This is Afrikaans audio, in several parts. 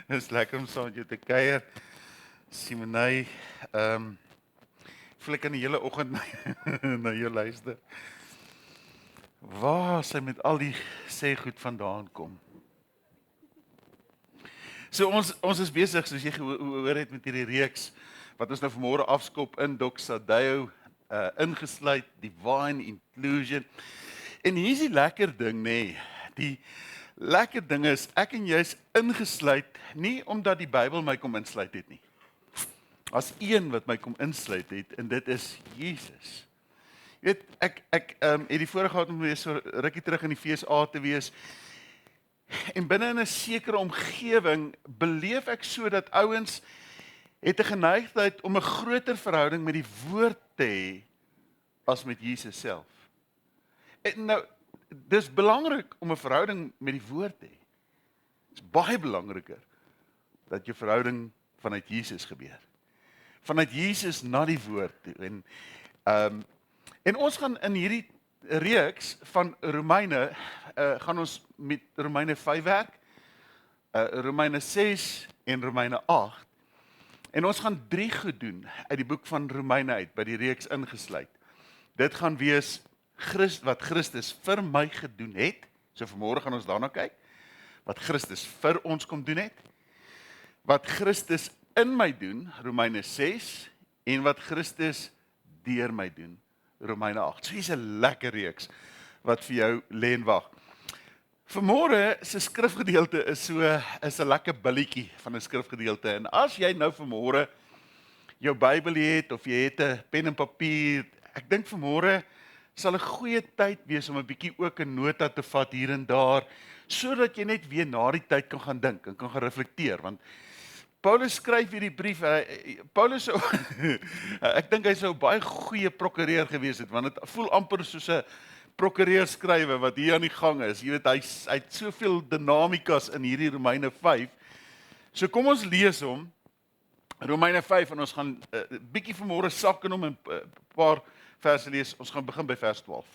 Het is lekker om saam met jou te kuier. Simonay, voel ek aan die hele oggend na jou luister. Waar sy met al die sê goed vandaan kom. So ons is besig, soos jy gehoor het met hierdie reeks, wat ons nou vanmôre afskop in Doxadeo, ingesluit, Divine Inclusion. En hier is die lekker ding, nê. Die lekker ding is, ek en jy is ingesluit, nie omdat die Bybel my kom insluit het nie. As een wat my kom insluit het, en dit is Jesus. Jy weet, ek het die voorreg gehad om weer so rukkie terug in die FSA te wees, en binne in 'n sekere omgewing beleef ek so dat ouens het 'n geneigtheid om 'n groter verhouding met die woord te hê as met Jesus self. En nou, dis belangrik om 'n verhouding met die woord te hê. Dit is baie belangriker dat jou verhouding vanuit Jesus gebeur. Vanuit Jesus na die woord toe. En ons gaan in hierdie reeks van Romeine, gaan ons met Romeine 5 werk, Romeine 6 en Romeine 8. En ons gaan 3 goed doen uit die boek van Romeine uit, by die reeks ingesluit. Dit gaan wees wat Christus vir my gedoen het. So vanmôre gaan ons daarna kyk. Wat Christus vir ons kom doen het. Wat Christus in my doen, Romeine 6, en wat Christus deur my doen, Romeine 8. So hier's 'n lekker reeks wat vir jou lê en wag. Vanmôre se skrifgedeelte is 'n lekker billetjie van 'n skrifgedeelte. En as jy nou vanmôre jou Bybel het of jy het 'n pen en papier, ek dink vanmôre sal 'n goeie tyd wees om 'n bietjie ook 'n nota te vat hier en daar, sodat jy net weer na die tyd kan gaan dink en kan gaan reflekteer, want Paulus skryf hierdie brief, Paulus sou, ek dink hy sou baie goeie prokureur gewees het, want dit voel amper soos 'n prokureur skrywe wat hier aan die gang is. Jy weet, hy het soveel dinamikas in hierdie Romeine 5. So kom ons lees hom, Romeine 5, en ons gaan bietjie vanmôre sak in hom en 'n paar verse lees. Ons gaan begin by vers 12.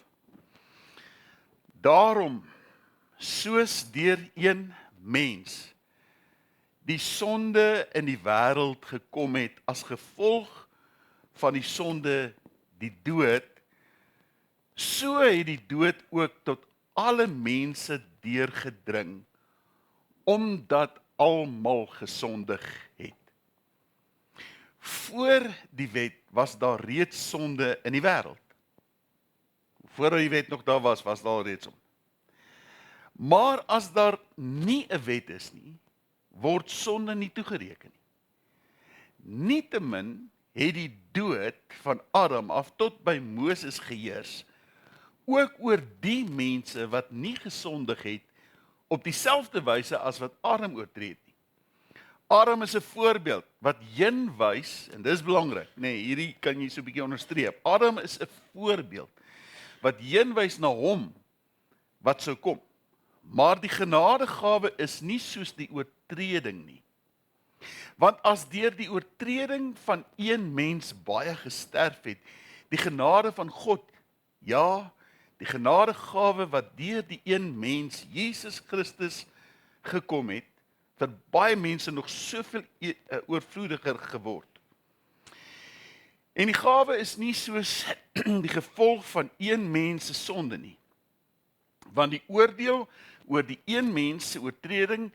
Daarom, soos deur een mens die sonde in die wêreld gekom het as gevolg van die sonde die dood, so het die dood ook tot alle mense deurgedring, omdat almal gesondig het. Voor die wet was daar reeds sonde in die wêreld. Voor die wet nog daar was daar reeds sonde. Maar as daar nie 'n wet is nie, word sonde nie toegereken nie. Nietemin het die dood van Adam af tot by Moses geheers, ook oor die mense wat nie gesondig het, op dieselfde wyse as wat Adam oortree het nie. Adam is 'n voorbeeld wat heen wys, en dis belangrik, hierdie kan jy so 'n bietjie onderstreep. Adam is 'n voorbeeld wat heen wys na hom wat sou kom. Maar die genadegawe is nie soos die oortreding nie. Want as deur die oortreding van een mens baie gesterf het, die genade van God, ja, die genadegawe wat deur die een mens, Jesus Christus, gekom het, vir baie mense nog soveel oorvloediger geword. En die gawe is nie soos die gevolg van een mens se sonde nie. Want die oordeel oor die een mens se oortreding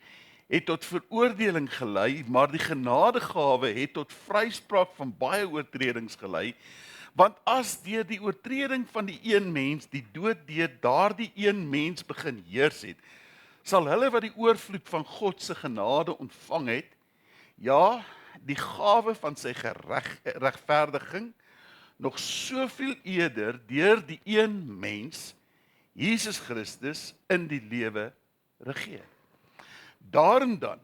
het tot veroordeling gelei, maar die genadegawe het tot vryspraak van baie oortredings gelei, want as deur die oortreding van die een mens die dood deur daardie een mens begin heers het, sal hulle wat die oorvloed van God se genade ontvang het, ja, die gawe van sy regverdiging, nog soveel eerder deur die een mens, Jesus Christus, in die lewe regeer. Daarom dan,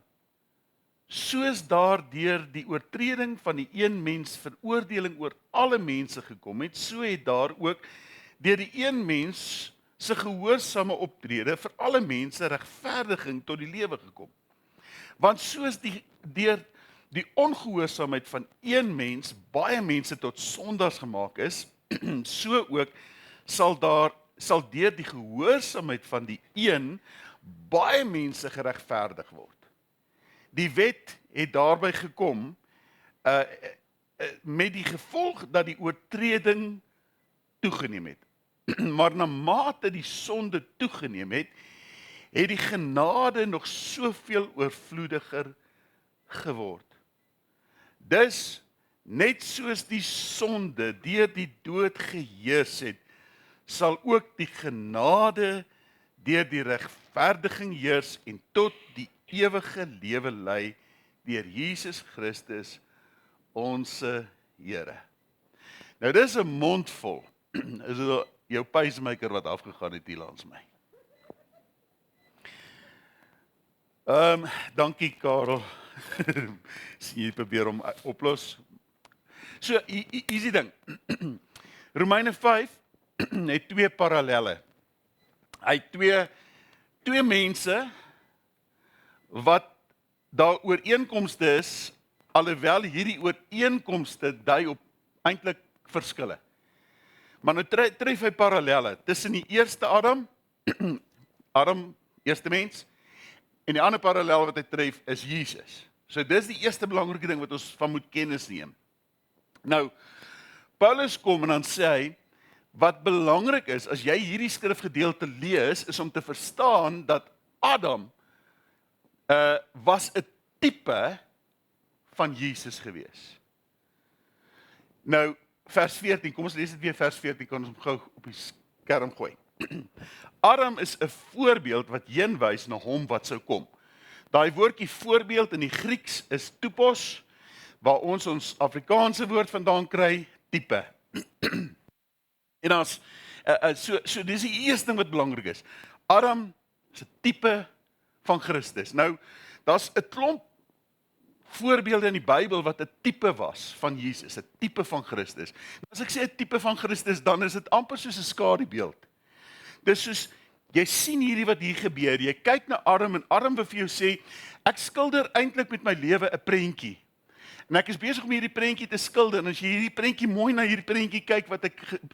soos daar deur die oortreding van die een mens veroordeling oor alle mense gekom het, so het daar ook deur die een mens se gehoorsame optrede vir alle mense regverdiging tot die lewe gekom. Want soos deur die ongehoorsaamheid van een mens baie mense tot sondaars gemaak is, so ook sal deur die gehoorsaamheid van die een baie mense geregverdig word. Die wet het daarby gekom met die gevolg dat die oortreding toegeneem het. Maar na mate die sonde toegeneem het, het die genade nog soveel oorvloediger geword. Dus, net soos die sonde deur die dood geheers het, sal ook die genade deur die regverdiging heers en tot die ewige lewe lei deur Jesus Christus, ons Here. Nou dis 'n mond vol. Is dit jou pacemaker wat afgegaan het hier langs my? Dankie Karel. Sien jy probeer om oplos. So, hier is die ding. Romeine 5 het twee parallelle. Hy het twee mense wat daar ooreenkomste is, alhoewel hierdie ooreenkomste dui op eintlik verskille. Maar nou tref hy parallelle tussen die eerste Adam, eerste mens, en die ander parallel wat hy tref is Jesus. So dis die eerste belangrike ding wat ons van moet kennis neem. Nou, Paulus kom en dan sê hy, wat belangrik is, as jy hierdie skrifgedeelte lees, is om te verstaan dat Adam was 'n tipe van Jesus gewees. Nou, vers 14, kom ons lees dit weer vers 14, kan ons hom gou op die skerm gooi. Adam is 'n voorbeeld wat heenwys na hom wat sou kom. Daai woordjie voorbeeld in die Grieks is topos, waar ons Afrikaanse woord vandaan kry, tipe. En as so dis die eerste ding wat belangrik is. Adam is 'n tipe van Christus. Nou, daar's 'n klomp voorbeelde in die Bybel wat 'n tipe was van Jesus, 'n tipe van Christus. As ek sê 'n tipe van Christus, dan is dit amper soos 'n skadubeeld. Dis soos jy sien hierdie wat hier gebeur. Jy kyk na Adam en Adam wil vir jou sê, ek skilder eintlik met my lewe 'n prentjie. En ek is besig om hierdie prentjie te skilder, en as jy hierdie prentjie mooi na hierdie prentjie kyk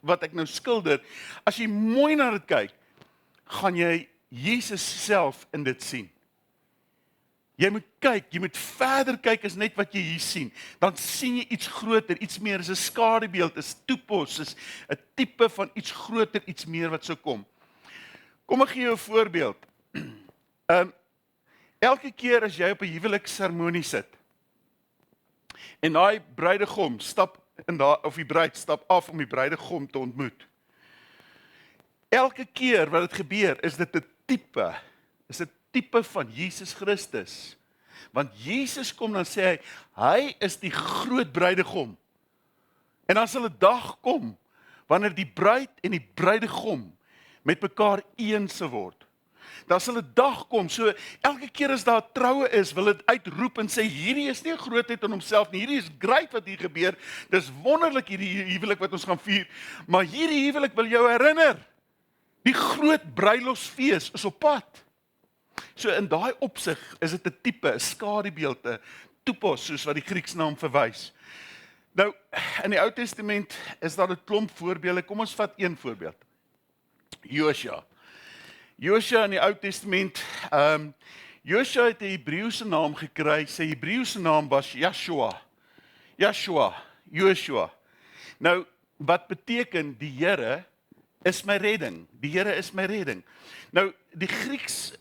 wat ek nou skilder, as jy mooi na dit kyk, gaan jy Jesus self in dit sien. Jy moet kyk, jy moet verder kyk as net wat jy hier sien. Dan sien jy iets groter, iets meer, is 'n skadubeeld, is topos, is 'n tipe van iets groter, iets meer wat sou kom. Kom ek gee jou 'n voorbeeld. Elke keer as jy op 'n huwelikseremonie sit, en daai bruidegom stap in of die bruid stap af om die bruidegom te ontmoet. Elke keer wat dit gebeur, is dit 'n tipe van Jesus Christus. Want Jesus kom dan sê hy is die groot bruidegom. En dan sal 'n dag kom wanneer die bruid en die bruidegom met mekaar een sal word. Dan sal 'n dag kom, so elke keer as daar troue is, wil dit uitroep en sê hierdie is nie 'n grootheid in homself nie, hierdie is great wat hier gebeur, dis wonderlik hierdie huwelik wat ons gaan vier, maar hierdie huwelik wil jou herinner, die groot bruilofsfees is op pad. So in daai opsig is dit 'n tipe, 'n skadubeeld, 'n topos, soos wat die Grieks naam verwys. Nou, in die Ou Testament is daar 'n klomp voorbeelde, kom ons vat een voorbeeld. Josua in die Ou Testament, Josua het 'n Hebreëse naam gekry, sy Hebreëse naam was Joshua. Nou, wat beteken die Here is my redding? Die Here is my redding. Nou, die Grieks,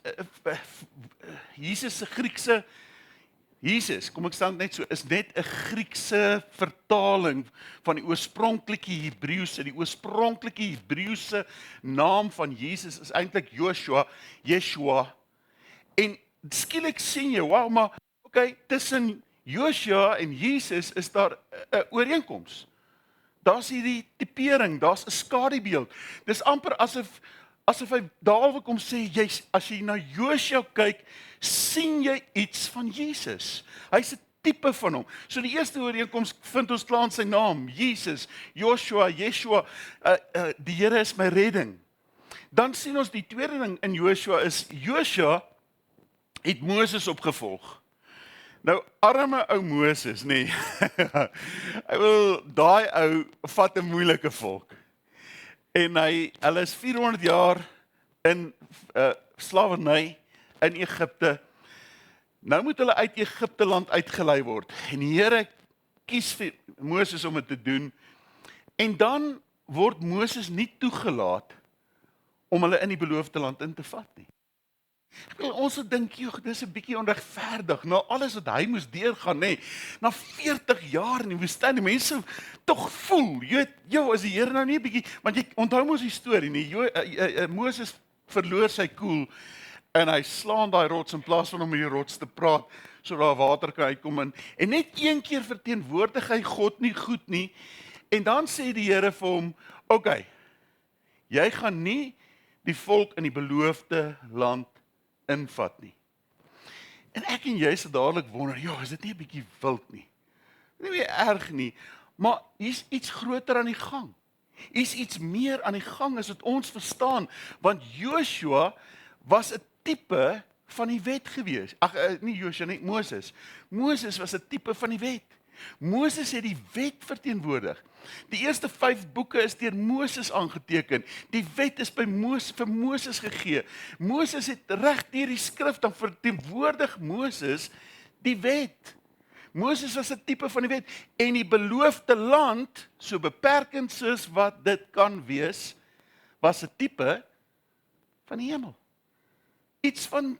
Jesus, kom ek staan net so, is net 'n Griekse vertaling van die oorspronklike Hebreëse. Die oorspronklike Hebreëse naam van Jesus is eintlik Yeshua. En skielik sien jy, wow, maar okay, tussen Joshua en Jesus is daar 'n ooreenkoms. Daar's hierdie tipering, daar's 'n skadubeeld. Dis amper asof hy daar wil kom sê, as jy na Joshua kyk, sien jy iets van Jesus. Hy's 'n tipe van hom. So die eerste ooreenkoms vind ons klaar in sy naam, Jesus, Joshua, Yeshua, die Here is my redding. Dan sien ons die tweede ding in Joshua is, Joshua het Moses opgevolg. Nou, arme ou Moses, nee. Daai ou vat 'n moeilike volk. En hulle is 400 jaar in slawerny, in Egipte. Nou moet hulle uit Egipte land uitgelei word. En die Here kies vir Moses om dit te doen. En dan word Moses nie toegelaat om hulle in die beloofde land in te vat nie. Ons dink, joh, dis 'n bietjie onregverdig, na alles wat hy moes deurgaan, nê. Na 40 jaar in die woestyn, die mense tog voel, jy weet, joh, as die Here nou nie 'n bietjie, want jy onthou mos die storie nie, Moses verloor sy koel en hy slaan daai rots in plaas van om met die rots te praat, so daar water kan uitkom en net een keer verteenwoordig hy God nie goed nie. En dan sê die Here vir hom, okay, jy gaan nie die volk in die beloofde land invat nie. En ek en jy sal dadelik wonder, ja, is dit nie 'n bietjie wild nie? Nie meer erg nie, maar hier's iets groter aan die gang. Hier's iets meer aan die gang as wat ons verstaan, want Joshua was 'n tipe van die wet gewees. Nie Joshua nie, Moses. Moses was 'n tipe van die wet. Moses het die wet verteenwoordig. Die eerste 5 boeke is deur Moses aangeteken. Die wet is vir Moses gegee. Moses het reg deur die skrif, dan verteenwoordig Moses die wet. Moses was 'n tipe van die wet en die beloofde land, so beperkend soos wat dit kan wees, was 'n tipe van die hemel. Iets van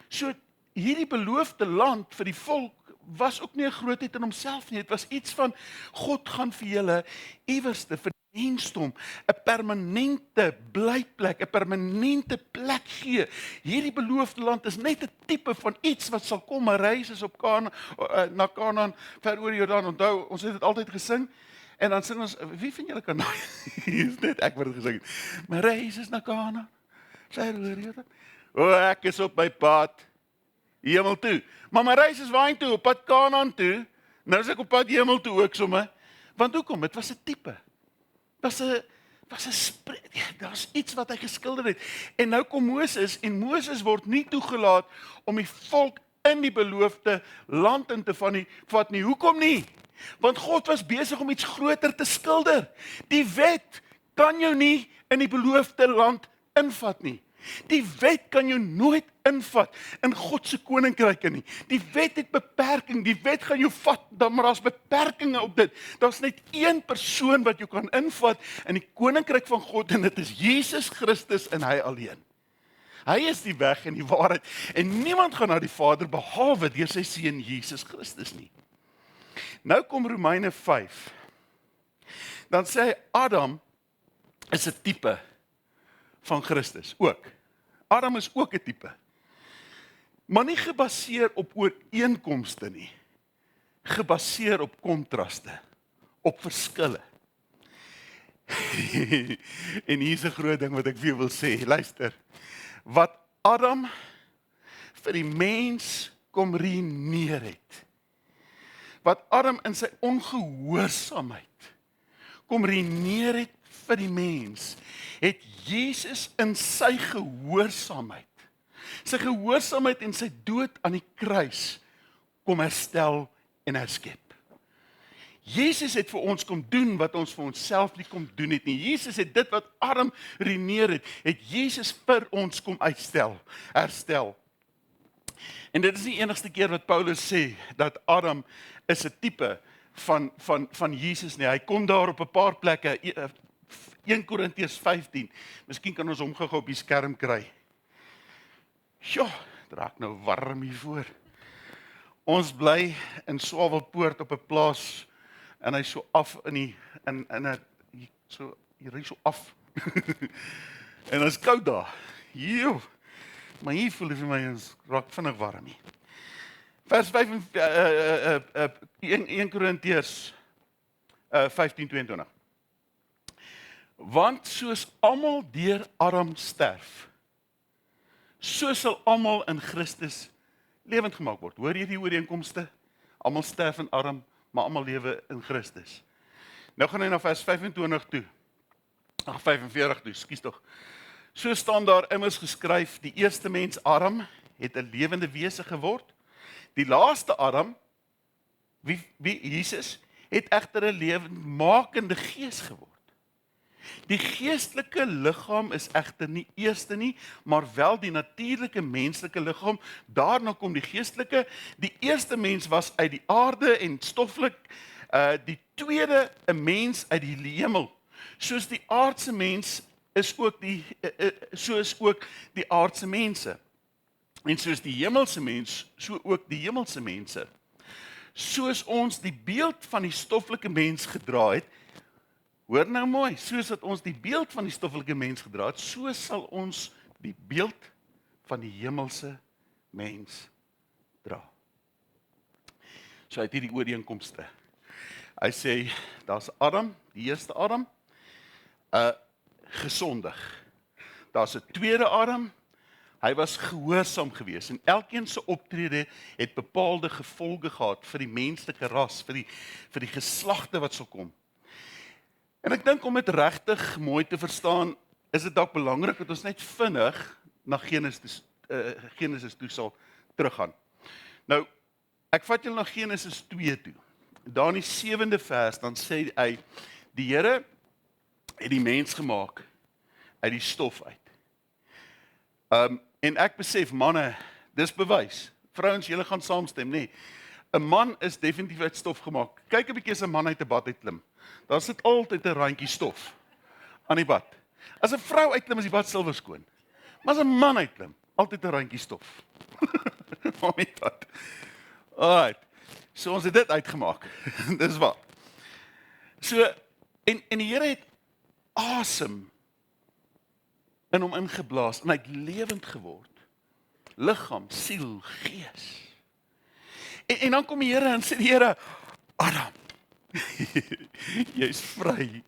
so hierdie beloofde land vir die volk was ook nie 'n grootheid in homself nie. Dit was iets van God gaan vir julle iewerste vir mensdom 'n permanente blyplek, 'n permanente plek gee. Hierdie beloofde land is net 'n tipe van iets wat sal kom. 'n Reis is op na Kanaan ver oor die Jordaan. Onthou, ons het dit altyd gesing. En dan sing ons, wie van julle kan nou? Is net ek wat dit gesing het. 'n Reis is na Kanaan ver oor die Jordaan. O, ek is op my pad hemel toe. Maar my reis is waarheen toe? Op pad Kanaan toe. Nou is ek op pad hemel toe ook somme. Want hoekom? Dit was 'n tipe. Was 'n daar's iets wat hy geskilder het. En nou kom Moses en Moses word nie toegelaat om die volk in die beloofde land in te vat nie. Hoekom nie? Want God was besig om iets groter te skilder. Die wet kan jou nie in die beloofde land invat nie. Die wet kan jou nooit invat in God se koninkryk nie. Die wet het beperking, die wet gaan jou vat, maar daar's beperkings op dit. Daar's net een persoon wat jou kan invat in die koninkryk van God en dit is Jesus Christus en hy alleen. Hy is die weg en die waarheid en niemand gaan na die Vader behalwe deur sy seun Jesus Christus nie. Nou kom Romeine 5. Dan sê hy Adam is 'n tipe van Christus ook. Adam is ook 'n tipe. Maar nie gebaseer op ooreenkomste nie. Gebaseer op kontraste, op verskille. En hier's 'n groot ding wat ek vir jou wil sê. Luister. Wat Adam vir die mens kom ruïneer het. Wat Adam in sy ongehoorsaamheid kom ruïneer het vir die mens, het Jesus in sy gehoorsaamheid en sy dood aan die kruis kom herstel en herskep. Jesus het vir ons kom doen wat ons vir onsself nie kom doen het nie. Jesus het dit wat Adam ruïneer het Jesus vir ons kom herstel. En dit is die enigste keer wat Paulus sê dat Adam is 'n tipe van Jesus nie. Hy kom daar op 'n paar plekke. 1 Korintiërs 15. Miskien kan ons hom gou op die skerm kry. Sjoe, dit raak nou warm hier voor. Ons bly in Swawelpoort op 'n plaas en hy so af in 'n so hier so af. En dit is koud daar. Joe. Maar hier voel dit vir my ons raak vinnig warm hier. Vers 5 1 Korintiërs 15:22. Want soos almal deur Adam sterf, so sal almal in Christus lewend gemaak word. Hoor jy die ooreenkomste? Almal sterf in Adam, maar almal lewe in Christus. Nou gaan hy na vers 25 toe. 45 toe, skus tog. So staan daar immers geskryf, die eerste mens Adam het 'n lewende wese geword. Die laaste Adam, wie Jesus, het egter 'n lewendmakende gees geword. Die geestelike liggaam is egter nie eerste nie, maar wel die natuurlike menslike liggaam. Daarna kom die geestelike. Die eerste mens was uit die aarde en stoffelik, die tweede 'n mens uit die hemel. Soos die aardse mens is ook soos ook die aardse mense. En soos die hemelse mens, so ook die hemelse mense. Soos ons die beeld van die stoffelike mens gedra het, hoor nou mooi, soos dat ons die beeld van die stoffelike mens gedra het, so sal ons die beeld van die hemelse mens dra. So uit hierdie ooreenkomste. Hy sê, daar's Adam, die eerste Adam, gesondig. Daar's 'n tweede Adam, hy was gehoorsaam geweest en elkeen se optrede het bepaalde gevolge gehad vir die menslike ras, vir die geslagte wat sal kom. En ek dink om dit regtig mooi te verstaan, is dit dalk belangrik dat ons net vinnig na Genesis toe sal teruggaan. Nou, ek vat julle na Genesis 2 toe. Daar in die 7de vers, dan sê hy, die Here het die mens gemaak uit die stof uit. En ek besef, manne, dis bewys. Vrouens, julle gaan saamstem, nê? 'n man is definitief uit stof gemaak. Kyk 'n bietjie as 'n man uit 'n bad uitklim. Daar sit altyd 'n randjie stof aan die bad. As 'n vrou uitklim, is die bad silwer skoon. Maar as 'n man uitklim, altyd 'n randjie stof. Maar met wat? Alright. So ons het dit uitgemaak. Dis waar. So en die Here het asem in hom ingeblaas en hy het lewend geword. Liggaam, siel, gees. En dan kom die Here en sê die Here, Adam, jy's vry.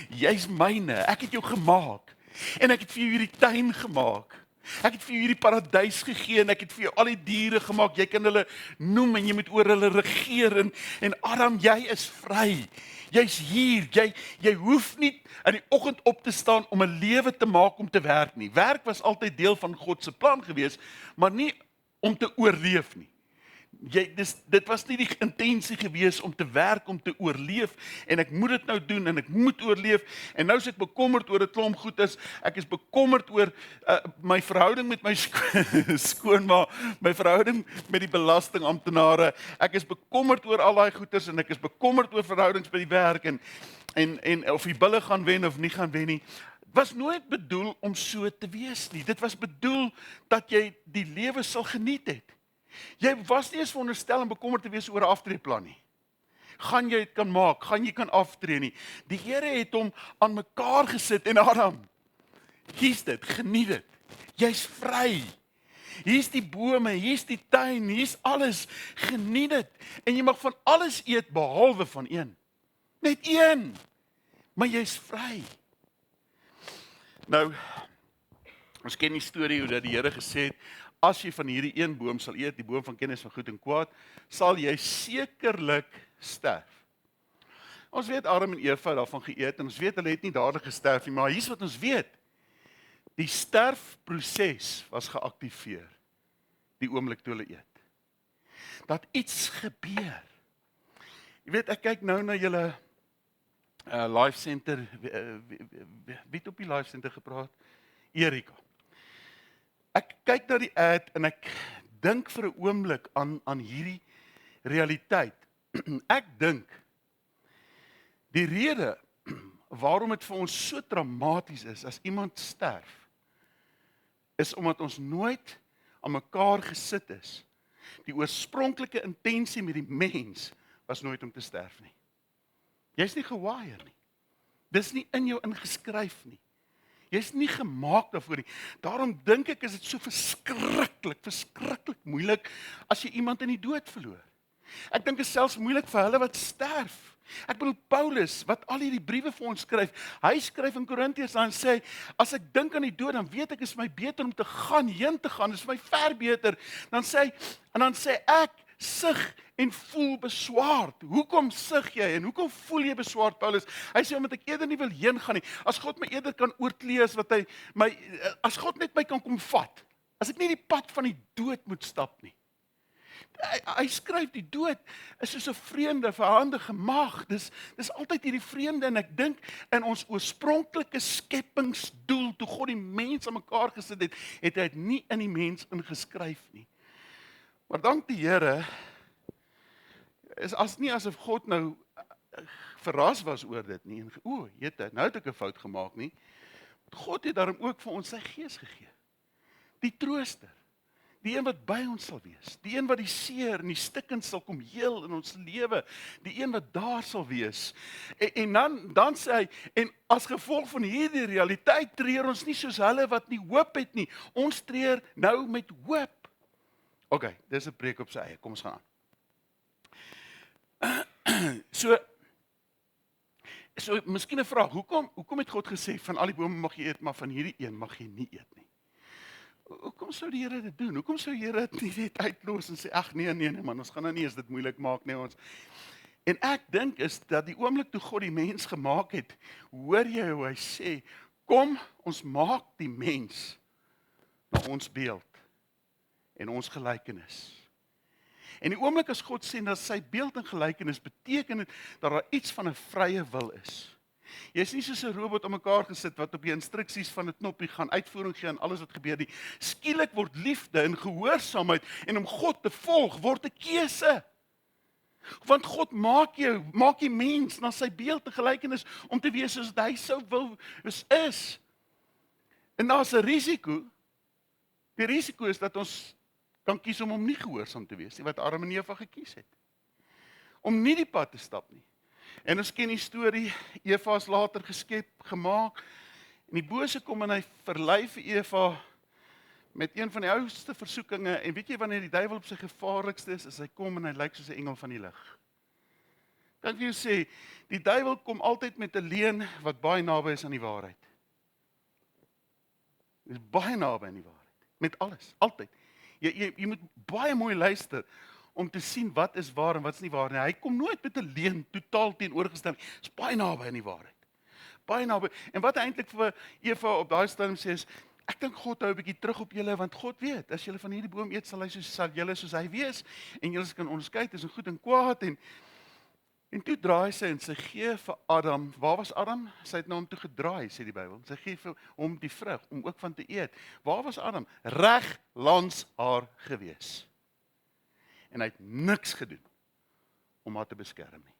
Jy's myne. Ek het jou gemaak. En ek het vir jou hierdie tuin gemaak. Ek het vir jou hierdie paradys gegee en ek het vir jou al die diere gemaak. Jy kan hulle noem en jy moet oor hulle regeer en Adam, jy is vry. Jy's hier. Jy hoef nie in die oggend op te staan om 'n lewe te maak om te werk nie. Werk was altyd deel van God se plan gewees, maar nie om te oorleef nie. Dit was nie die intensie gewees om te werk, om te oorleef en ek moet dit nou doen en ek moet oorleef en nou is ek bekommerd oor 'n klomp goedes. Ek is bekommerd oor my verhouding met my skoonma, my verhouding met die belastingamptenare. Ek is bekommerd oor al daai goeders en ek is bekommerd oor verhoudings by die werk en of die bulle gaan wen of nie gaan wen nie. Dit was nooit bedoel om so te wees nie. Dit was bedoel dat jy die lewe sal geniet het. Jy was nie eens veronderstel om bekommerd te wees oor 'n aftreeplan nie. Gaan jy dit kan maak? Gaan jy kan aftree nie? Die Here het hom aan mekaar gesit en Adam, hier's dit, geniet dit. Jy's vry. Hier's die bome, hier's die tuin, hier's alles. Geniet dit. En jy mag van alles eet behalwe van een. Net een. Maar jy's vry. Nou, ons ken die storie hoe dat die Here gesê het, as jy van hierdie een boom sal eet, die boom van kennis van goed en kwaad, sal jy sekerlik sterf. Ons weet Adam en Eva het daarvan geëet en ons weet hulle het nie dadelik gesterf nie, maar hier's wat ons weet. Die sterfproses was geaktiveer die oomblik toe hulle eet. Dat iets gebeur. Jy weet, ek kyk nou na julle Life Center, wie het op die Life Center gepraat? Erika. Ek kyk na die ad en ek dink vir 'n oomblik aan hierdie realiteit. Ek dink die rede waarom dit vir ons so traumaties is as iemand sterf, is omdat ons nooit aan mekaar gesit is. Die oorspronklike intensie met die mens was nooit om te sterf nie. Jy's nie gewire nie. Dis nie in jou ingeskryf nie. Jy's nie gemaak daarvoor nie. Daarom dink ek is dit so verskriklik moeilik as jy iemand in die dood verloor. Ek dink dit is selfs moeilik vir hulle wat sterf. Ek bedoel Paulus wat al hierdie briewe vir ons skryf. Hy skryf in Korintiërs en sê as ek dink aan die dood dan weet ek is my beter om te gaan, heen te gaan, is my ver beter. Dan sê ek sug en voel beswaard. Hoekom sug jy en hoekom voel jy beswaard, Paulus? Hy sê omdat ek eerder nie wil heen gaan nie. As God my eerder kan oorklee as wat as God net my kan kom vat. As ek nie die pad van die dood moet stap nie. Hy skryf die dood is soos 'n vreemde, verhandige mag. Dis altyd hierdie vreemde en ek dink in ons oorspronklike skepingsdoel toe God die mens aan mekaar gesit het, het hy dit nie in die mens ingeskryf nie. Maar dank die Here is as nie asof God nou verras was oor dit nie en jette, nou het ek 'n fout gemaak nie. God het daarom ook vir ons sy gees gegee. Die trooster. Die een wat by ons sal wees, die een wat die seer en die stikkend sal kom heel in ons lewe, die een wat daar sal wees. En dan sê hy, en as gevolg van hierdie realiteit treur ons nie soos hulle wat nie hoop het nie. Ons treur nou met hoop. OK, dis 'n preek op sy eie. Kom ons gaan aan. So miskien 'n vraag, hoekom het God gesê van al die bome mag jy eet, maar van hierdie een mag jy nie eet nie? Hoekom sou die Here dit doen? Hoekom sou die Here dit nie net uitlos en sê ag nee man, ons gaan nou nie eens dit moeilik maak nie ons. En ek dink is dat die oomblik toe God die mens gemaak het, hoor jy hoe hy sê, kom ons maak die mens na ons beeld en ons gelykenis. En die oomblik as God sê dat sy beeld en gelykenis beteken dit dat daar iets van 'n vrye wil is. Jy is nie soos 'n robot om mekaar gesit wat op die instruksies van 'n knoppie gaan uitvoering gee aan alles wat gebeur nie. Skielik word liefde en gehoorsaamheid en om God te volg word 'n keuse. Want God maak die mens na sy beeld en gelykenis om te wees soos hy sou wil is. En daar's 'n risiko. Die risiko is dat ons kan kies om hom nie gehoorsaam te wees nie, wat Adam en Eva gekies het. Om nie die pad te stap nie. En ons ken die storie, Eva is later geskep, gemaak, en die bose kom en hy verlei vir Eva met een van die oudste versoekinge, en weet jy wanneer die duiwel op sy gevaarlikste is hy kom en hy lyk soos 'n engel van die lig. Kan ek vir jou sê, die duiwel kom altyd met 'n leuen wat baie naby is aan die waarheid. Dis baie naby aan die waarheid, met alles, altyd. Jy moet baie mooi luister, om te sien wat is waar en wat is nie waar nie. Hy kom nooit met 'n leuen totaal teenoorgestel nie. Dit is baie naby aan die waarheid. Baie naby. En wat hy eintlik vir Eva op daai stadium sê is, ek dink God hou 'n bietjie terug op julle, want God weet, as julle van hierdie boom eet, sal julle soos hy wees, en julle kan onderskei tussen goed en kwaad, en toe draai sy en sy gee vir Adam, waar was Adam? Sy het na hom toe gedraai, sê die Bybel. Sy gee vir hom die vrug, om ook van te eet. Waar was Adam? Reg langs haar gewees. En hy het niks gedoen om haar te beskerm nie.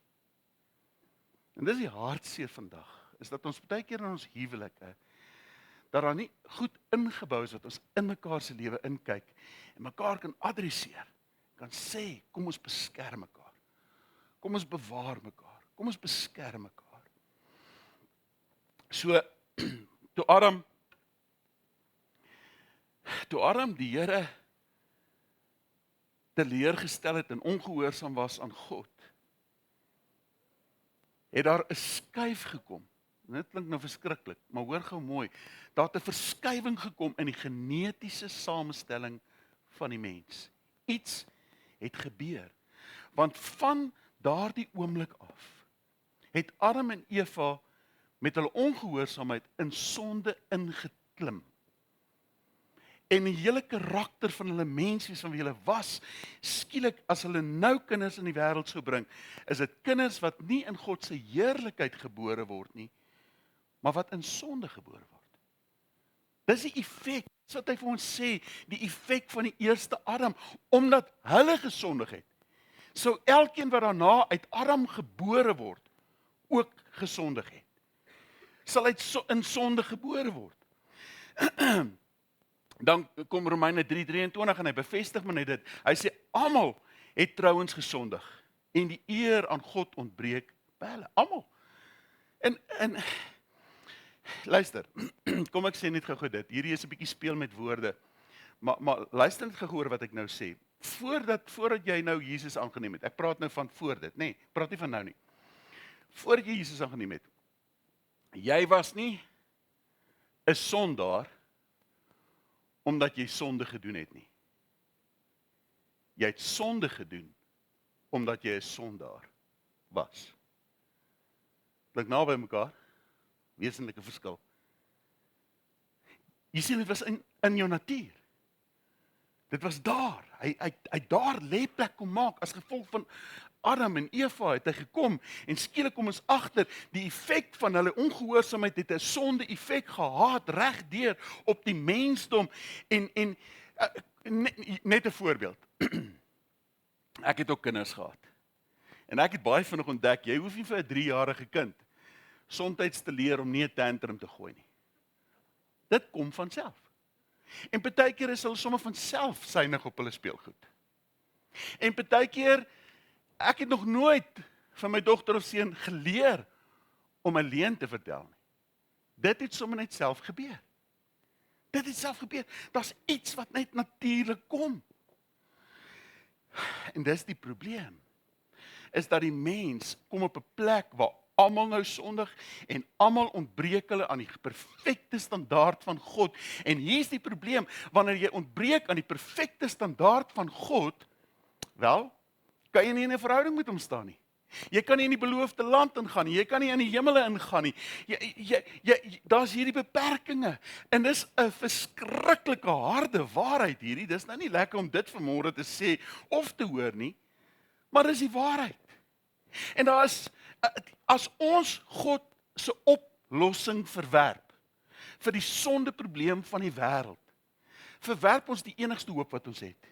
En dis die hartseer vandag, is dat ons baie keer in ons huwelike, dat daar nie goed ingebou is wat ons in mekaar se lewe inkyk, en mekaar kan adresseer, kan sê, kom ons beskerm mekaar, kom ons bewaar mekaar, kom ons beskerm mekaar. So, toe Adam die Here teleurgestel het en ongehoorsaam was aan God, het daar 'n skuif gekom. Dit klink nou verskriklik, maar hoor gou mooi. Daar het 'n verskywing gekom in die genetiese samestelling van die mens. Iets het gebeur. Want van daardie oomblik af het Adam en Eva met hulle ongehoorsaamheid in sonde ingeklim. En die hele karakter van hulle menswees van wie hulle was, skielik as hulle nou kinders in die wêreld sou bring, is dit kinders wat nie in God se heerlikheid gebore word nie, maar wat in sonde gebore word. Dis die effek, dis wat hy vir ons sê, die effek van die eerste Adam, omdat hulle gesondig het. Sou elkeen wat daarna uit Adam gebore word, ook gesondig het. Sal uit in sonde gebore word. Dan kom Romeine 3:23 en hy bevestig maar net dit. Hy sê almal het trouens gesondig en die eer aan God ontbreek by hulle, almal. En luister, kom ek sê net gou dit. Hierdie is 'n bietjie speel met woorde. Maar luister net gehoor wat ek nou sê. Voordat jy nou Jesus aangeneem het. Ek praat nou van voor dit, nê? Praat nie van nou nie. Voordat jy Jesus aangeneem het. Jy was nie 'n sondaar omdat jy sonde gedoen het nie. Jy het sonde gedoen omdat jy 'n sondaar was. Klink naby mekaar. Wesenlike verskil. Jy sien dit was in jou natuur. Dit was daar. Hy daar lêplek kom maak as gevolg van Adam en Eva het hy gekom en skielik kom ons agter die effek van hulle ongehoorsaamheid het 'n sonde effek gehad regdeur op die mensdom en net 'n voorbeeld. Ek het ook kinders gehad. En ek het baie vinnig ontdek jy hoef nie vir 'n 3-jarige kind somtyds te leer om nie 'n tantrum te gooi nie. Dit kom van self. En partykeer is hulle sommer van self synig op hulle speelgoed. En partykeer ek het nog nooit van my dogter of seun geleer om 'n leuen te vertel nie. Dit het sommer net self gebeur. Dit het self gebeur. Daar's iets wat net natuurlik kom. En dis die probleem. Is dat die mens kom op 'n plek waar almal nou sondig en almal ontbreek hulle aan die perfekte standaard van God. En hier's die probleem, wanneer jy ontbreek aan die perfekte standaard van God, wel, kan jy nie in 'n verhouding met hom staan nie. Jy kan nie in die beloofde land ingaan nie, jy kan nie in die hemele ingaan nie. Daar's hierdie beperkings en dis 'n verskriklike harde waarheid hierdie. Dis nou nie lekker om dit vanmôre te sê of te hoor nie, maar dis die waarheid. En daar is as ons God se oplossing verwerp vir die sondeprobleem van die wêreld, verwerp ons die enigste hoop wat ons het.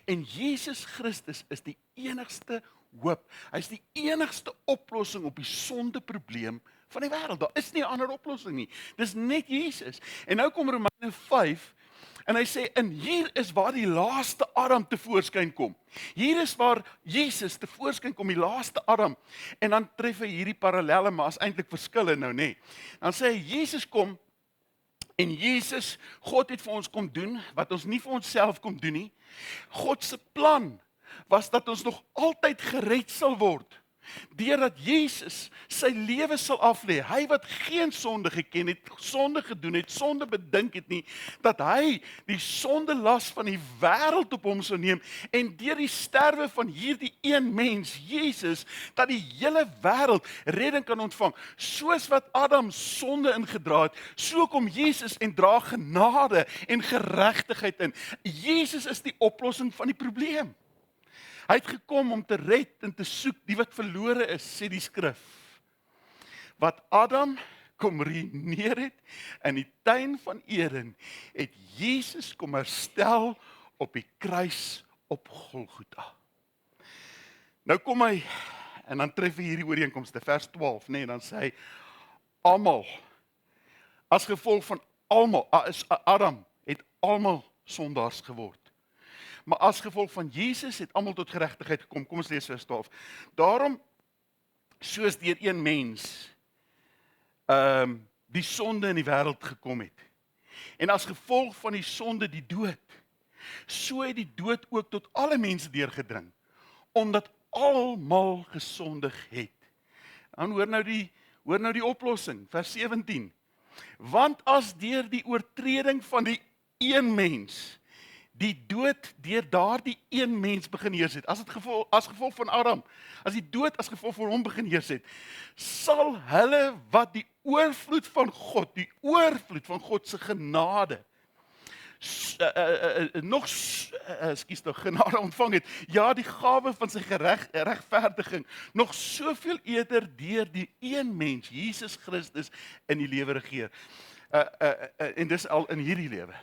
En Jesus Christus is die enigste hoop. Hy is die enigste oplossing op die sondeprobleem van die wêreld. Daar is nie 'n ander oplossing nie. Dis net Jesus. En nou kom Romeine 5 en hy sê en hier is waar die laaste Adam tevoorskyn kom. Hier is waar Jesus tevoorskyn kom, die laaste Adam. En dan tref hy hierdie parallelle, maar is eintlik verskille nou, nê. Dan sê hy Jesus kom en Jesus, God het vir ons kom doen wat ons nie vir onsself kom doen nie. God se plan was dat ons nog altyd gered sal word. Deurdat Jesus sy lewe sal aflê, hy wat geen sonde geken het, sonde gedoen het, sonde bedink het nie, dat hy die sondelas van die wêreld op hom sou neem en deur die sterwe van hierdie een mens, Jesus, dat die hele wêreld redding kan ontvang. Soos wat Adam sonde ingedra het, so kom Jesus en dra genade en geregtigheid in. Jesus is die oplossing van die probleem. Hy het gekom om te red en te soek die wat verlore is, sê die skrif. Wat Adam kom ruïneer het in die tuin van Eden, het Jesus kom herstel op die kruis op Golgotha. Nou kom hy, en dan tref hy hierdie ooreenkomste, vers 12, nee, dan sê hy, almal, as gevolg van almal, Adam het almal sondaars geword. Maar as gevolg van Jesus het almal tot geregtigheid gekom. Kom ons lees vers 12. Daarom, soos deur een mens, die sonde in die wêreld gekom het. En as gevolg van die sonde die dood, so het die dood ook tot alle mense deurgedring, omdat almal gesondig het. Dan hoor nou die oplossing, vers 17. Want as deur die oortreding van die een mens, die dood deur daardie een mens begin heers het, as gevolg van Adam, as die dood as gevolg van hom begin heers het, sal hulle wat die oorvloed van God se genade, genade ontvang het, ja, die gawe van sy regverdiging, nog soveel eerder deur die een mens, Jesus Christus, in die lewe regeer. En dis al in hierdie lewe.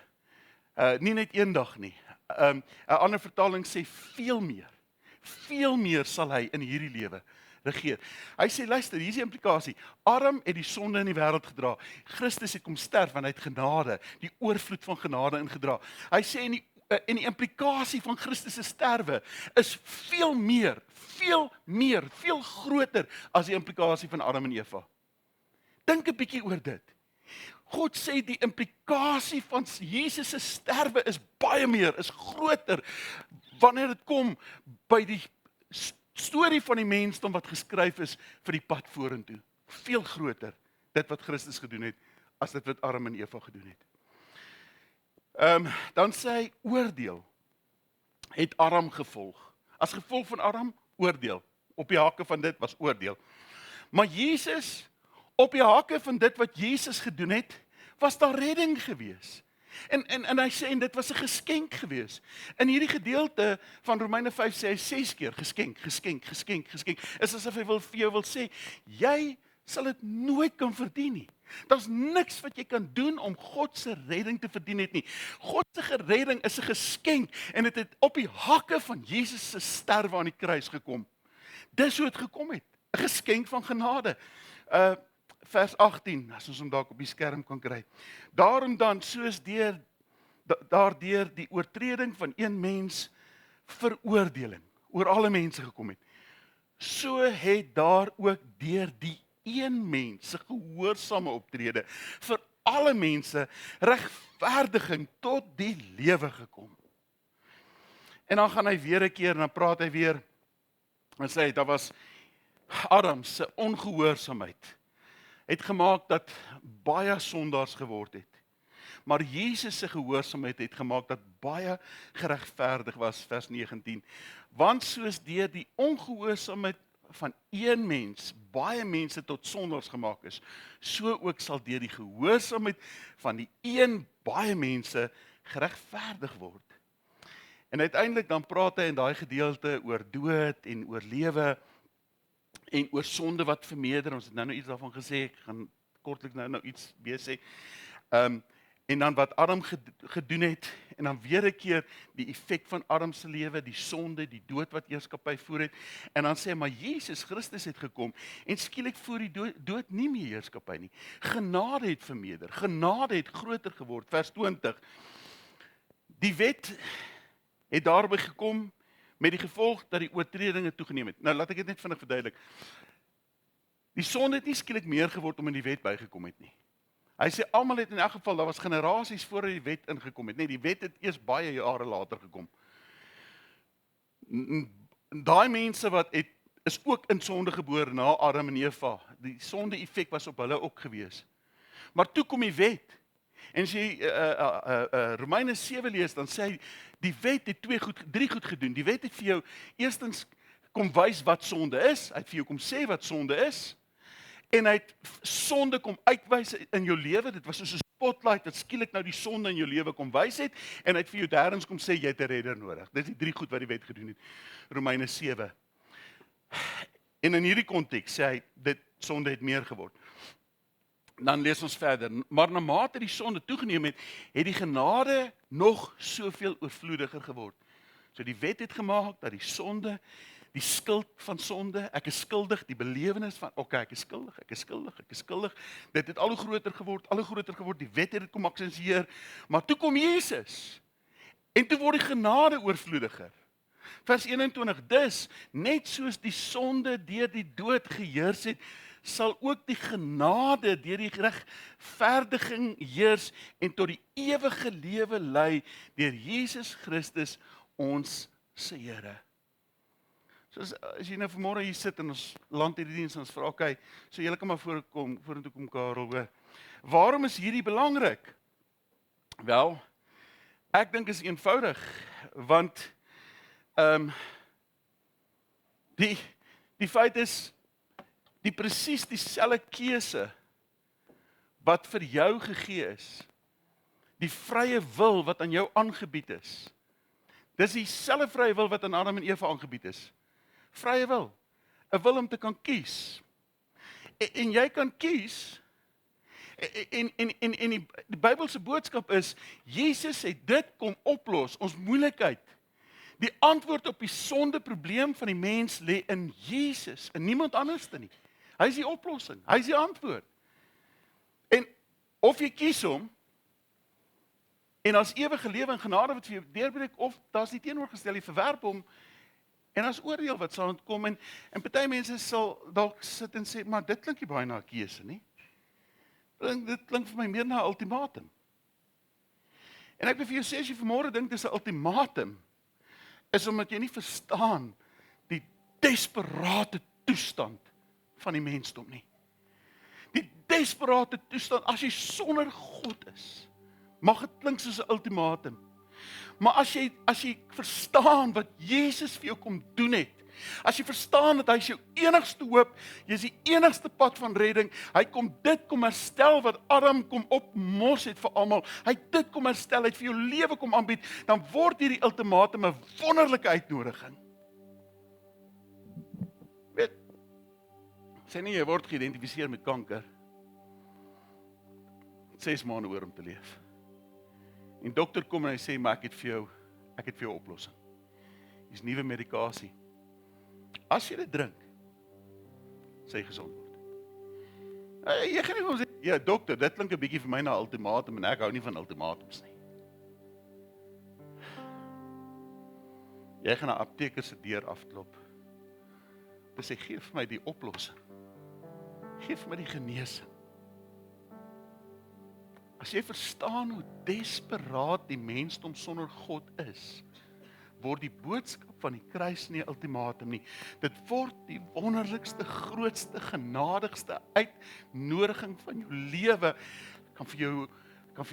Nie net eendag nie. 'n ander vertaling sê veel meer sal hy in hierdie lewe regeer. Hy sê luister, hier is die implikasie. Adam het die sonde in die wêreld gedra. Christus het kom sterf want hy het genade, die oorvloed van genade ingedra. Hy sê en die implikasie van Christus se sterwe is veel groter as die implikasie van Adam en Eva. Dink 'n bietjie oor dit. God sê die implikasie van Jesus se sterwe is baie meer, is groter, wanneer dit kom by die storie van die mensdom wat geskryf is vir die pad vorentoe. Veel groter, dit wat Christus gedoen het, as dit wat Adam en Eva gedoen het. Dan sê hy, oordeel het Adam gevolg. As gevolg van Adam, oordeel. Op die hake van dit was oordeel. Maar Jesus, op die hake van dit wat Jesus gedoen het, was daar redding gewees. En hy sê, en dit was 'n geskenk gewees. In hierdie gedeelte van Romeine 5 sê hy 6 keer geskenk, geskenk, geskenk, geskenk. Is asof hy vir jou wil sê, jy sal dit nooit kan verdien nie. Daar's niks wat jy kan doen om God se redding te verdien het nie. God se redding is 'n geskenk en dit het op die hakke van Jesus se sterwe aan die kruis gekom. Dis hoe dit gekom het. 'n Geskenk van genade. Vers 18, as ons hom dalk op die skerm kan kry. Daarom dan, soos daardeur die oortreding van een mens veroordeling oor alle mense gekom het, so het daar ook deur die een mens se gehoorsame optrede vir alle mense regverdiging tot die lewe gekom. En dan gaan hy weer 'n keer en dan praat hy weer en sê daar was Adam se ongehoorsaamheid het gemaak dat baie sondaars geword het. Maar Jesus se gehoorsaamheid het gemaak dat baie geregverdig was, vers 19. Want soos deur die ongehoorsaamheid van een mens baie mense tot sondaars gemaak is, so ook sal deur die gehoorsaamheid van die een baie mense geregverdig word. En uiteindelik dan praat hy in daai gedeelte oor dood en oor lewe en oor sonde wat vermeerder. Ons het nou iets daarvan gesê, ek gaan kortliks nou iets weer sê. En dan wat Adam gedoen het, en dan weer 'n keer die effek van Adam se lewe, die sonde, die dood wat heerskappy voer het. En dan sê hy, maar Jesus Christus het gekom, en skielik voer die dood nie meer heerskappy nie. Genade het vermeerder, genade het groter geword, vers 20. Die wet het daarby gekom, met die gevolg dat die oortredinge toegeneem het. Nou laat ek dit net vinnig verduidelik. Die sonde het nie skielik meer geword om in die wet bygekom het nie. Hy sê almal het in elk geval, daar was generasies voor die wet ingekom het. Nee, die wet het eers baie jare later gekom. Daai mense wat is ook in sonde gebore na Adam en Eva. Die sonde effek was op hulle ook gewees. Maar toe kom die wet. En as jy Romeine 7 lees, dan sê hy, die wet het 3 goed gedoen. Die wet het vir jou eerstens kom wys wat sonde is, hy het vir jou kom sê wat sonde is, en hy het sonde kom uitwys in jou lewe. Dit was soos 'n spotlight wat skielik nou die sonde in jou lewe kom wys het, en hy het vir jou derdens kom sê jy het 'n redder nodig. Dit is die 3 goed wat die wet gedoen het. Romeine 7. En in hierdie konteks sê hy dit sonde het meer geword. Dan lees ons verder. Maar na mate die sonde toegeneem het, het die genade nog soveel oorvloediger geword. So die wet het gemaak dat die sonde, die skuld van sonde, ek is skuldig, die belewenis van, ek is skuldig, ek is skuldig, ek is skuldig, dit het al hoe groter geword, die wet het dit kom aksenseer, maar toe kom Jesus, en toe word die genade oorvloediger. Vers 21, dus, net soos die sonde deur die dood geheers het, sal ook die genade deur die regverdiging heers en tot die ewige lewe lei deur Jesus Christus ons se Here. So as jy nou vanmôre hier sit en ons land hierdie diens en ons vra, so julle kan maar vorentoe kom Karel, hoor. Waarom is hierdie belangrik? Wel, ek dink is eenvoudig, want die feit is die presies dieselfde keuse wat vir jou gegee is, die vrye wil wat aan jou aangebied is. Dis dieselfde vrye wil wat aan Adam en Eva aangebied is. Vrye wil, 'n wil om te kan kies. En jy kan kies. En die Bybelse boodskap is, Jesus het dit kom oplos, ons moeilikheid. Die antwoord op die sondeprobleem van die mens lê in Jesus, en niemand anders nie. Hy is die oplossing, hy is die antwoord. En of jy kies hom, en as ewige lewe en genade wat vir jou deurbreek, of daar's die teenoorgestel, jy verwerp hom, en as oordeel wat sal ontkom, en party mense sal dalk sit en sê, maar dit klink nie baie na 'n keuse nie. Dit klink vir my meer na 'n ultimatum. En ek wil vir jou sê, as jy vanmôre dink dis 'n ultimatum, is omdat jy nie verstaan die desperate toestand van die mensdom nie. Die desperate toestand, as jy sonder God is, mag dit klink soos 'n ultimatum. Maar as jy verstaan wat Jesus vir jou kom doen het, As jy verstaan dat hy is jou enigste hoop, jy is die enigste pad van redding, hy kom herstel wat Adam kom opmors het vir almal, hy dit kom herstel, hy het vir jou lewe kom aanbied, dan word hierdie ultimatum 'n wonderlike uitnodiging. Weet, sê nie jy word geïdentifiseer met kanker, 6 maande oor om te leef. En dokter kom en hy sê, maar ek het vir jou 'n oplossing. Dis nuwe medikasie. As jy dit drink, sê jy gesond word. Jy gaan nie kom sê, ja dokter, dit klink 'n bietjie vir my na ultimatum en ek hou nie van ultimatums nie. Jy gaan 'n apteker se deur afklop. Dis hy gee vir my die oplossing. Gee vir my die genesing. As jy verstaan hoe desperaat die mensdom sonder God is, word die boodskap van die kruis nie 'n ultimatum nie. Dit word die wonderlikste, grootste, genadigste uitnodiging van jou lewe. Kan vir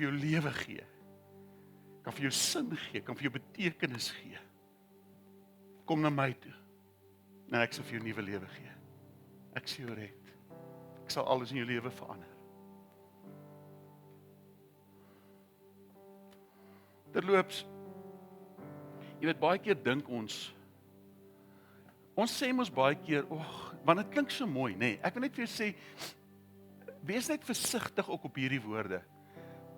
jou lewe gee. Kan vir jou sin gee, kan vir jou betekenis gee. Kom na my toe. En ek sal vir jou nuwe lewe gee. Ek sal jou red. Ek sal alles in jou lewe verander. Terloops, jy weet, baie keer dink ons sê mos baie keer, want dit klink so mooi, nê? Ek wil net vir jou sê, wees net versigtig ook op hierdie woorde.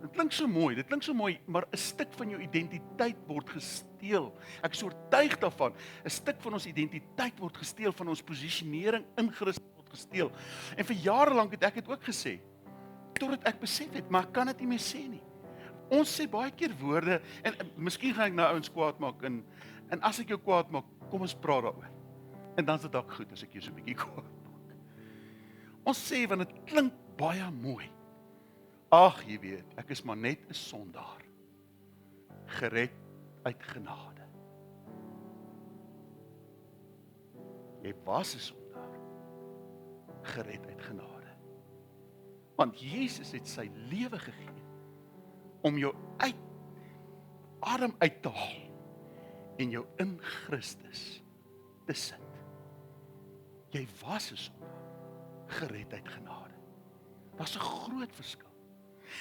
Dit klink so mooi, maar 'n stuk van jou identiteit word gesteel. Ek is oortuig daarvan, 'n stuk van ons identiteit word gesteel, van ons posisionering in Christus word gesteel. En vir jare lank het ek dit ook gesê, totdat ek besef het, maar ek kan dit nie meer sê nie. Ons sê baie keer woorde, en miskien gaan ek nou ouens kwaad maak, en as ek jou kwaad maak, kom ons praat daaroor. En dan is dit dalk goed as ek jou so 'n bietjie kwaad maak. Ons sê, want dit klink baie mooi. Ag, jy weet, ek is maar net 'n sondaar, gered uit genade. Jy was 'n sondaar, gered uit genade. Want Jesus het sy lewe gegee om jou uit Adam uit te haal en jou in Christus te sit. Jy was 'n sondaar, gered uit genade. Daar's 'n groot verskil.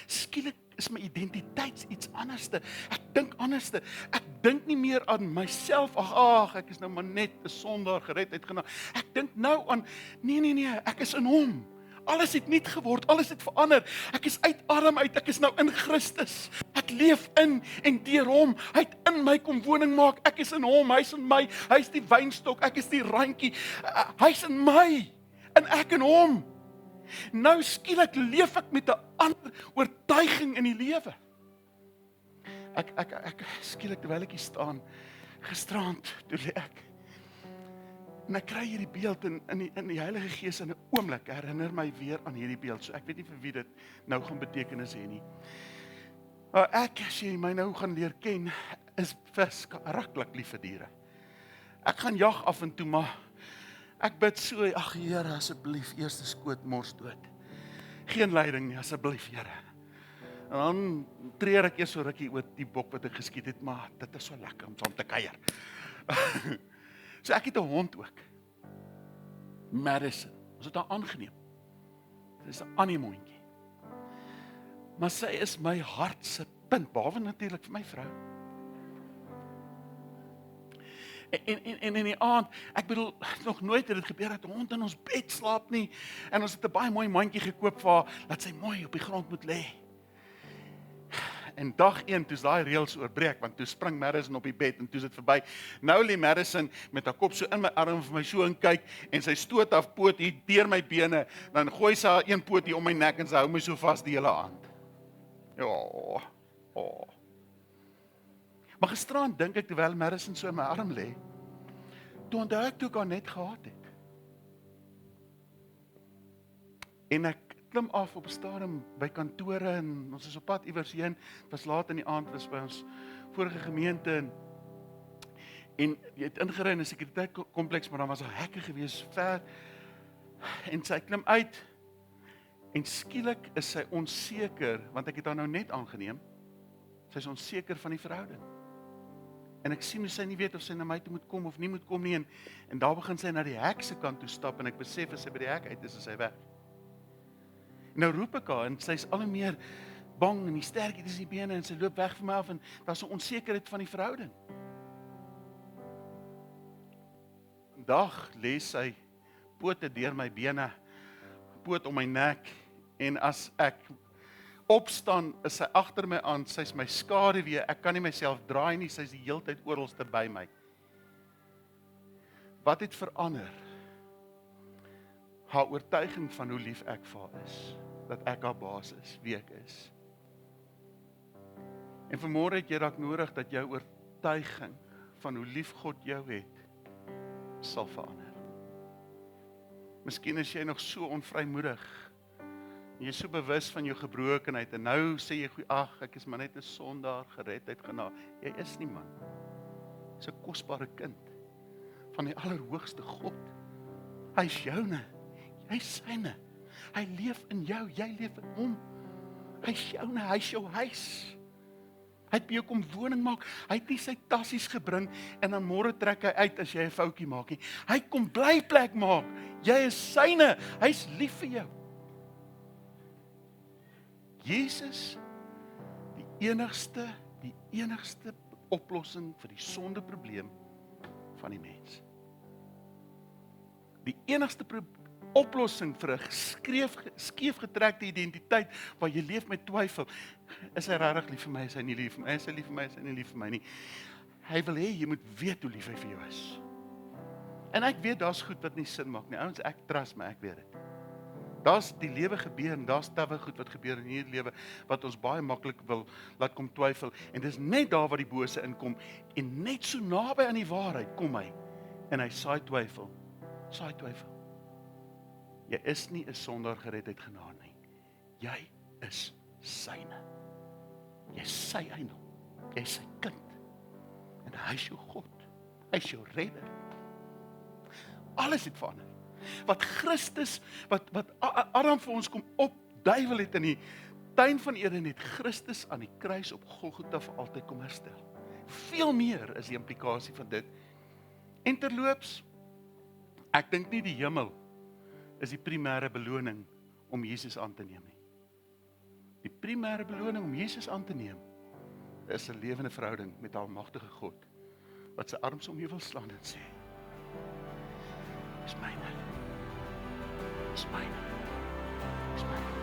Skielik is my identiteit iets anderste. Ek dink anderste. Ek dink nie meer aan myself, ag, ek is nou maar net 'n sondaar, gered uit genade. Ek dink nou aan, nee, ek is in hom. Alles het nuut geword, alles het verander. Ek is uit Adam uit, ek is nou in Christus. Ek leef in en deur hom. Hy het in my kom woning maak. Ek is in hom, hy's in my. Hy's die wynstok, ek is die randjie. Hy's in my en ek in hom. Nou skielik leef ek met 'n ander oortuiging in die lewe. Ek skielik terwyl ek hier staan, gisterand toe lê ek. En ek kry hierdie beeld in die Heilige Gees in 'n oomblik herinner my weer aan hierdie beeld. So ek weet nie vir wie dit nou gaan betekenis hê nie. Ek, as jy my nou gaan leer ken, is verskriklik lief vir diere. Ek gaan jag af en toe, maar ek bid so, ag Here, asseblief, eerste skoot mors dood. Geen lyding nie, asseblief Here. En dan treur ek eers so rukkie oor die bok wat ek geskiet het, maar dit is so lekker om saam te kuier. So ek het 'n hond ook. Madison. Ons het haar aangeneem. Sy is 'n animondjie. Maar sy is my hart se punt, behalwe natuurlik vir my vrou. En in die aand, ek bedoel, nog nooit het dit gebeur dat 'n hond in ons bed slaap nie. En ons het 'n baie mooi mandjie gekoop vir haar, dat sy mooi op die grond moet lê. En dag 1, toe is daai reëls oorbreek, want toe spring Madison op die bed en toe is dit verby. Nou lê Madison met haar kop so in my arm vir my so en kyk, en sy stoot af poot hier deur my bene, dan gooi sy haar een poot hier om my nek en sy hou my so vas die hele aand. Ja. Maar gisterand dink ek terwyl Madison so in my arm lê, toe onthou ek toe ek haar net gehad het. En ek klim af op 'n stadium by kantore en ons is op pad iewers heen. Het was laat in die aand, was by ons vorige gemeente en jy het ingery in 'n sekuriteitskompleks, maar dan was daar hekke gewees ver en sy klim uit en skielik is sy onseker, want ek het haar nou net aangeneem. Sy is onseker van die verhouding. En ek sien hoe sy nie weet of sy na my toe moet kom of nie moet kom nie, en daar begin sy na die hek se kant toe stap, en ek besef as sy by die hek uit is sy weg. Nou roep ek haar, en sy is al hoe meer bang, en die sterkie tussen die bene, en sy loop weg van my af, en daar is 'n onsekerheid van die verhouding. Vandag lê sy pote deur my bene, poot om my nek, en as ek opstaan, is sy agter my aan, sy is my skaduwee, ek kan nie myself draai nie, sy is die heeltyd oralste by my. Wat het verander? Haar oortuiging van hoe lief ek vir haar is, dat ek haar baas is, wie ek is. En vanmôre het jy dalk nodig dat jou oortuiging van hoe lief God jou het, sal verander. Miskien is jy nog so onvrymoedig, jy is so bewus van jou gebrokenheid, en nou sê jy, ag, ek is maar net 'n sondaar, gered uit genade. Jy is nie, man. Jy is 'n kosbare kind van die allerhoogste God. Hy is joune, jy is syne. Hy leef in jou, jy leef in hom. Hy is joune, hy is jou huis. Hy het by jou kom woning maak, hy het nie sy tassies gebring, en dan môre trek hy uit as jy 'n foutjie maak nie. Hy kom blyplek maak, jy is syne, hy is lief vir jou. Jesus, die enigste oplossing vir die sondeprobleem van die mens. Die enigste oplossing vir 'n skeef getrekte identiteit, waar jy leef met twyfel. Is hy regtig lief vir my, is hy nie lief vir my, is hy lief vir my, is hy nie lief vir my nie. Hy wil hê, jy moet weet hoe lief hy vir jou is. En ek weet, daar's goed wat nie sin maak nie. Ouens, ek trust my, ek weet dit. Daar's die lewe gebeur, en daar's tawe goed wat gebeur in hierdie lewe, wat ons baie maklik wil laat kom twyfel, en dis net daar waar die bose inkom, en net so naby aan die waarheid kom hy, en hy saai twyfel. Jy is nie 'n sondaar gered uit genade nie. Jy is syne. Jy is sy eiendom. Jy is sy kind. En hy is jou God. Hy is jou redder. Alles het verander. Wat Christus, wat Adam vir ons kom opduiwel het in die tuin van Eden, het Christus aan die kruis op Golgotha vir altyd kom herstel. Veel meer is die implikasie van dit. En terloops, ek dink nie die hemel is die primêre beloning om Jesus aan te neem nie. Die primêre beloning om Jesus aan te neem is 'n lewende verhouding met almagtige God, wat sy arms om jou wil slaan en sê, is myne, is myne, is myne.